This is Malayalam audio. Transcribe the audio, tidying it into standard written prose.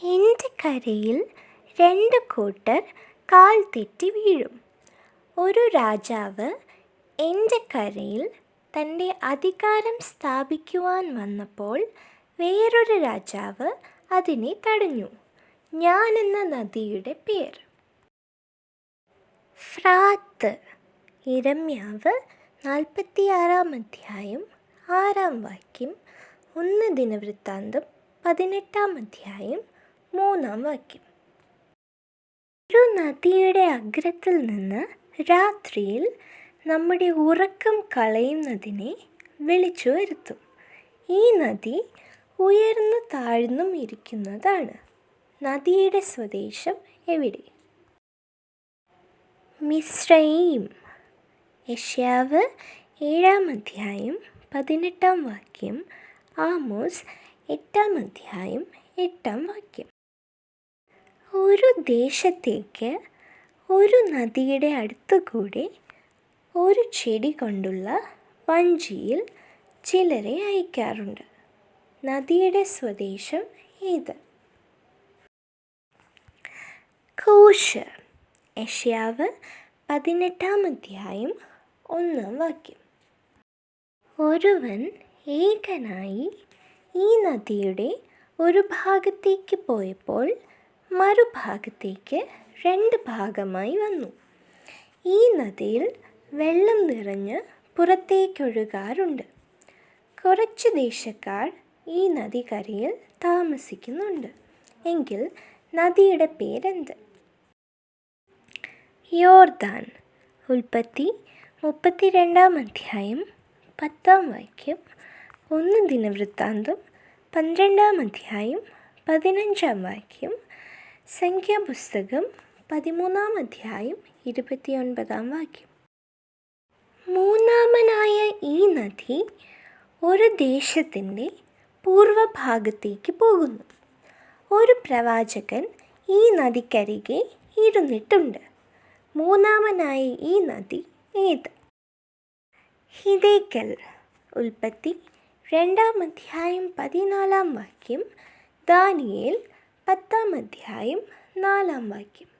എൻ്റെ കരയിൽ രണ്ട് കൂട്ടർ കാൽ തെറ്റി വീഴും. ഒരു രാജാവ് എൻ്റെ കരയിൽ തൻ്റെ അധികാരം സ്ഥാപിക്കുവാൻ വന്നപ്പോൾ വേറൊരു രാജാവ് അതിനെ തടഞ്ഞു. ഞാനെന്ന നദിയുടെ പേർ ഫ്രാത്ത്. യിരെമ്യാവ് 46 അധ്യായം 6 1 ദിനവൃത്താന്തം 18 3 ഒരു നദിയുടെ അഗ്രത്തിൽ നിന്ന് രാത്രിയിൽ നമ്മുടെ ഉറക്കം കളയുന്നതിനെ വിളിച്ചു വരുത്തും. ഈ നദി ഉയർന്നു താഴ്ന്നും ഇരിക്കുന്നതാണ്. നദിയുടെ സ്വദേശം എവിടെ? മിസ്രയീം. യെശയ്യാവ് 7 അധ്യായം 18 ആമോസ് 8 അധ്യായം 8 ഒരു ദേശത്തേക്ക് ഒരു നദിയുടെ അടുത്തുകൂടെ ഒരു ചെടി കൊണ്ടുള്ള വഞ്ചിയിൽ ചിലരെ അയക്കാറുണ്ട്. നദിയുടെ സ്വദേശം ഏത്? കൂശ്. യെശയ്യാവ് 18 അധ്യായം 1 ഒരുവൻ ഏകനായി ഈ നദിയുടെ ഒരു ഭാഗത്തേക്ക് പോയപ്പോൾ മറുഭാഗത്തേക്ക് 2 ഭാഗമായി വന്നു. ഈ നദിയിൽ വെള്ളം നിറഞ്ഞ് പുറത്തേക്കൊഴുകാറുണ്ട്. കുറച്ച് ദേശക്കാർ ഈ നദിക്കരയിൽ താമസിക്കുന്നുണ്ട്. എങ്കിൽ നദിയുടെ പേരെന്ത്? യോർദാൻ. ഉൽപ്പത്തി 32 അധ്യായം 10 1 ദിനവൃത്താന്തം 12 അധ്യായം 15 സംഖ്യാപുസ്തകം 13 അധ്യായം 29 മൂന്നാമനായ ഈ നദി ഒരു ദേശത്തിൻ്റെ പൂർവഭാഗത്തേക്ക് പോകുന്നു. ഒരു പ്രവാചകൻ ഈ നദിക്കരികെ ഇരുന്നിട്ടുണ്ട്. മൂന്നാമനായ ഈ നദി ഏത്? ഹിദ്ദേക്കൽ. ഉൽപ്പത്തി 2 അധ്യായം 14 ദാനിയേൽ 10 അധ്യായം 4